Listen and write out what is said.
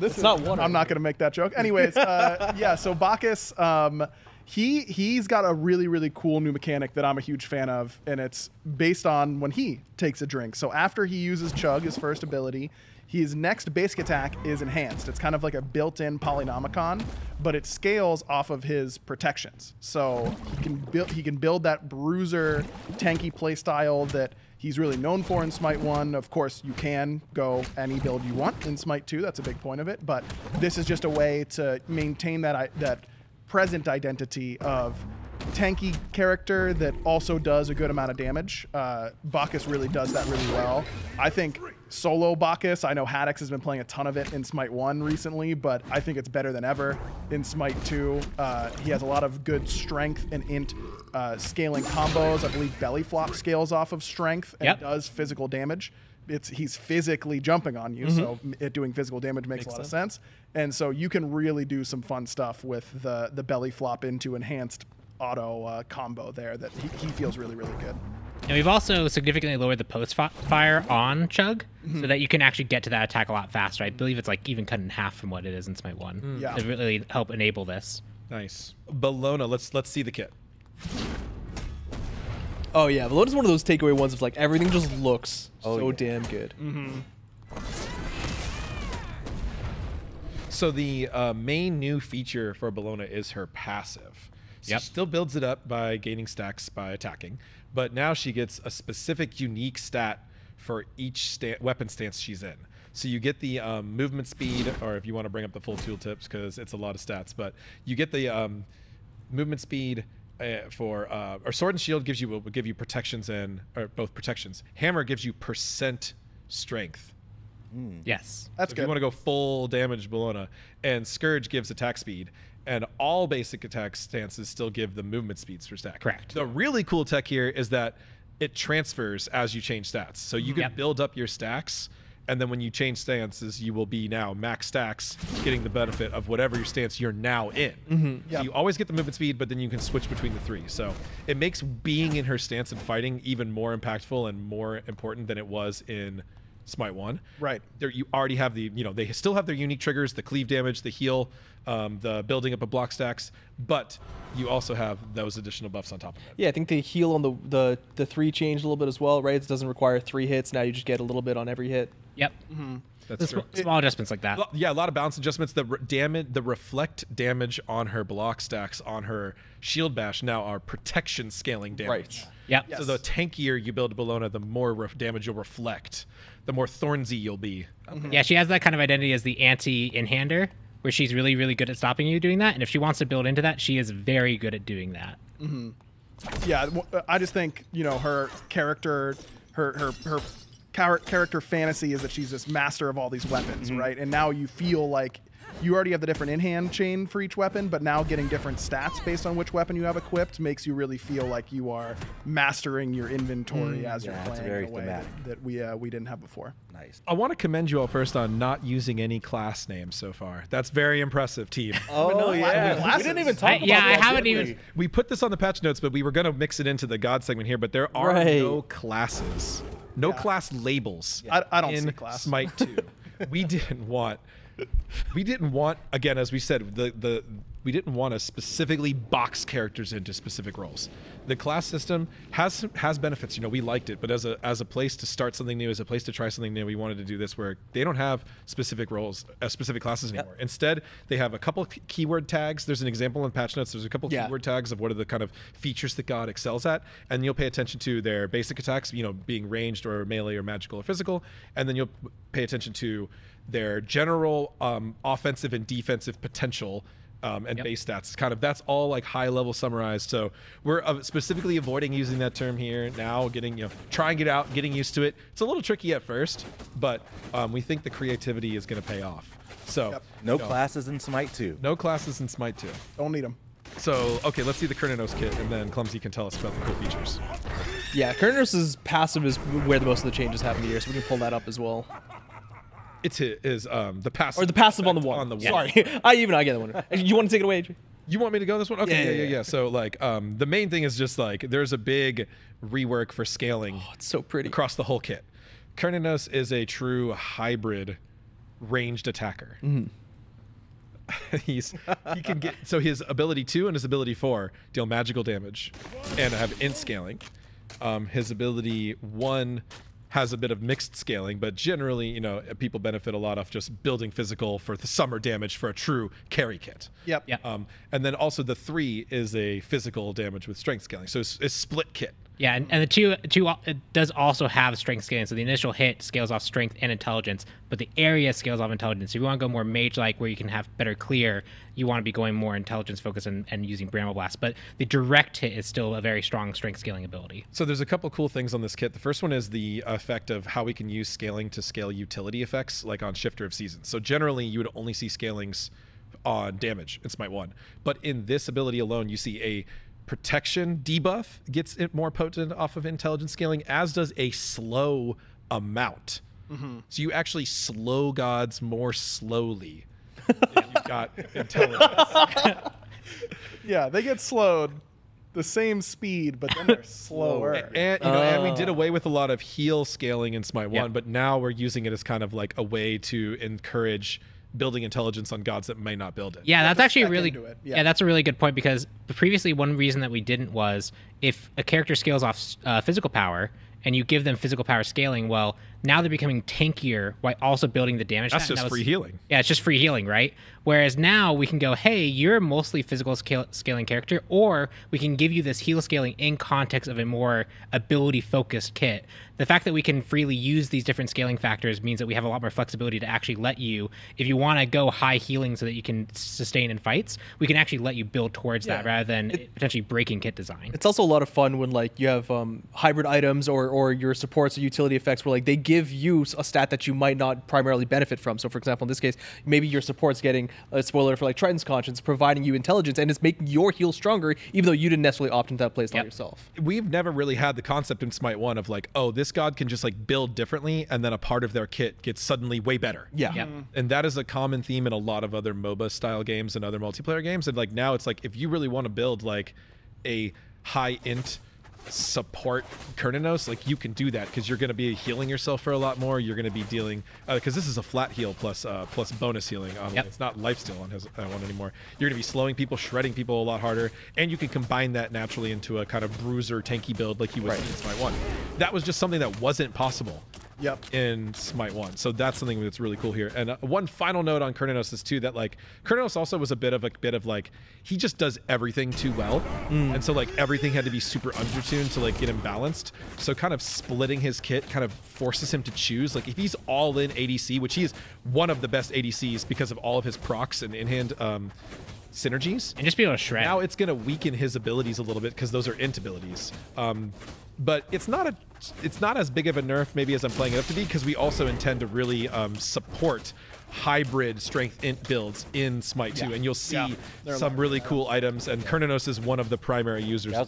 It's not one. I'm not going to make that joke. Anyways, yeah, so Bacchus, he's got a really, really cool new mechanic that I'm a huge fan of, and it's based on when he takes a drink. So after he uses Chug, his first ability, his next basic attack is enhanced. It's kind of like a built-in Polynomicon, but it scales off of his protections. So he can build that bruiser, tanky playstyle that he's really known for in Smite 1. Of course, you can go any build you want in Smite 2. That's a big point of it. But this is just a way to maintain that present identity of tanky character that also does a good amount of damage. Bacchus really does that really well. I think solo Bacchus, I know Haddix has been playing a ton of it in Smite 1 recently, but I think it's better than ever in Smite 2. He has a lot of good strength and int scaling combos. I believe belly flop scales off of strength and does physical damage. He's physically jumping on you, so it doing physical damage makes a lot of sense. And so you can really do some fun stuff with the belly flop into enhanced auto combo there that he feels really, really good. And we've also significantly lowered the post fire on Chug so that you can actually get to that attack a lot faster. I believe it's like even cut in half from what it is in Smite 1 to really help enable this. Nice. Bellona, let's see the kit. Oh yeah, Bellona's one of those takeaway ones of like everything just looks so damn good. So the main new feature for Bellona is her passive. So she still builds it up by gaining stacks by attacking, but now she gets a specific unique stat for each weapon stance she's in. So you get the movement speed, or if you want to bring up the full tooltips because it's a lot of stats, but you get the movement speed for or sword and shield will give you protections or both protections. Hammer gives you % strength. Yes, that's so good. If you want to go full damage Bellona, and Scourge gives attack speed. And all basic attack stances still give the movement speeds for stack. Correct. The really cool tech here is that it transfers as you change stats. So you can build up your stacks, and then when you change stances, you will be now max stacks, getting the benefit of whatever your stance you're now in. So you always get the movement speed, but then you can switch between the three. So it makes being in her stance and fighting even more impactful and more important than it was in Smite 1. Right. There, you already have they still have their unique triggers, the cleave damage, the heal, the building up of block stacks, but you also have those additional buffs on top of it. Yeah, I think the heal on the 3 changed a little bit as well, right? It doesn't require 3 hits. Now you just get a little bit on every hit. Yep. That's true. Small adjustments like that. Yeah, a lot of balance adjustments. The reflect damage on her block stacks on her shield bash now are protection scaling damage. Right. Yep. So the tankier you build Bellona, the more damage you'll reflect, the more thornsy you'll be. Yeah, she has that kind of identity as the anti-in-hander, where she's really, really good at stopping you doing that. And if she wants to build into that, she is very good at doing that. Yeah, I just think, her character, her character fantasy is that she's this master of all these weapons, right? And now you feel like you already have the different in-hand chain for each weapon, but now getting different stats based on which weapon you have equipped makes you really feel like you are mastering your inventory as you're playing in a way that we didn't have before. Nice. I want to commend you all first on not using any class names so far. That's very impressive, team. Oh yeah, we didn't even talk about that. I haven't even. We put this on the patch notes, but we were going to mix it into the God segment here, but there are no classes. No class labels. I don't see in class. Smite 2. We didn't want again, as we said, we didn't want to specifically box characters into specific roles. The class system has benefits. We liked it, but as a place to start something new, as a place to try something new, we wanted to do this where they don't have specific roles, specific classes anymore. Instead, they have a couple keyword tags. There's an example in patch notes. There's a couple keyword tags of what are the kind of features that God excels at, and you'll pay attention to their basic attacks, being ranged or melee or magical or physical, and then you'll pay attention to their general offensive and defensive potential and base stats. That's all like high level summarized. So we're specifically avoiding using that term here now, trying it out, getting used to it. It's a little tricky at first, but we think the creativity is going to pay off. So no classes in Smite 2. No classes in Smite 2. Don't need them. So, okay, let's see the Cernunnos kit, and then Clumsy can tell us about the cool features. Yeah, Cernunnos' passive is where the most of the changes happen here, so we can pull that up as well. It's the passive. Or the passive on the wall. Sorry, I get that one. You want to take it away, Adrian? You want me to go this one? Okay, yeah. So the main thing is just there's a big rework for scaling. Oh, it's so pretty across the whole kit. Cernunnos is a true hybrid ranged attacker. He can get, so his ability 2 and his ability 4 deal magical damage and have int scaling. His ability 1 has a bit of mixed scaling, but generally, you know, people benefit a lot of just building physical for the summer damage for a true carry kit. Yep. And then also the 3 is a physical damage with strength scaling. So it's split kit. Yeah, and the two it does also have strength scaling. So the initial hit scales off strength and intelligence, but the area scales off intelligence. So if you want to go more mage-like, where you can have better clear, you want to be going more intelligence focused and using Bramble Blast. But the direct hit is still a very strong strength scaling ability. So there's a couple cool things on this kit. The first one is the effect of how we can use scaling to scale utility effects, like on Shifter of Seasons. So generally, you would only see scalings on damage in Smite 1. But in this ability alone, you see a protection debuff gets it more potent off of intelligence scaling, as does a slow amount. So you actually slow gods more slowly if you've got intelligence. Yeah, they get slowed the same speed, but then they're slower. And you know, and we did away with a lot of heal scaling in Smite 1, but now we're using it as kind of like a way to encourage building intelligence on gods that may not build it. Yeah, that's actually really Yeah. that's a really good point, because previously one reason that we didn't was if a character scales off physical power and you give them physical power scaling, well, now they're becoming tankier while also building the damage. That's just free healing. Yeah, it's just free healing, right? Whereas now we can go, hey, you're mostly physical scaling character, or we can give you this heal scaling in context of a more ability-focused kit. The fact that we can freely use these different scaling factors means that we have a lot more flexibility to actually let you, if you want to go high healing so that you can sustain in fights, we can actually let you build towards that rather than potentially breaking kit design. It's also a lot of fun when like you have hybrid items or your supports or utility effects where like they give you a stat that you might not primarily benefit from. So for example, in this case, maybe your support's getting a spoiler for like Triton's Conscience, providing you intelligence, and it's making your heal stronger, even though you didn't necessarily opt into that playstyle yourself. We've never really had the concept in Smite 1 of like, oh, this god can just like build differently, and then a part of their kit gets suddenly way better. Yep. And that is a common theme in a lot of other MOBA style games and other multiplayer games. And like now it's like, if you really want to build like a high int support Cernunnos, like you can do that because you're going to be healing yourself for a lot more. You're going to be dealing because this is a flat heal plus bonus healing. It's not lifesteal on his one anymore. You're going to be slowing people, shredding people a lot harder, and you can combine that naturally into a kind of bruiser tanky build like you would see in Smite 1. That was just something that wasn't possible in Smite 1. So that's something that's really cool here. And one final note on Cernunnos is too that like Cernunnos also was a bit of like he just does everything too well, and so like everything had to be super undertuned to like get him balanced. So kind of splitting his kit kind of forces him to choose. Like if he's all in ADC, which he is one of the best ADCs because of all of his procs and in-hand synergies, and just be able to shred. Now it's going to weaken his abilities a little bit because those are int abilities. But it's not as big of a nerf maybe as I'm playing it up to be, because we also intend to really support hybrid strength int builds in Smite 2, and you'll see some really cool items, and Cernunnos is one of the primary users. Yeah,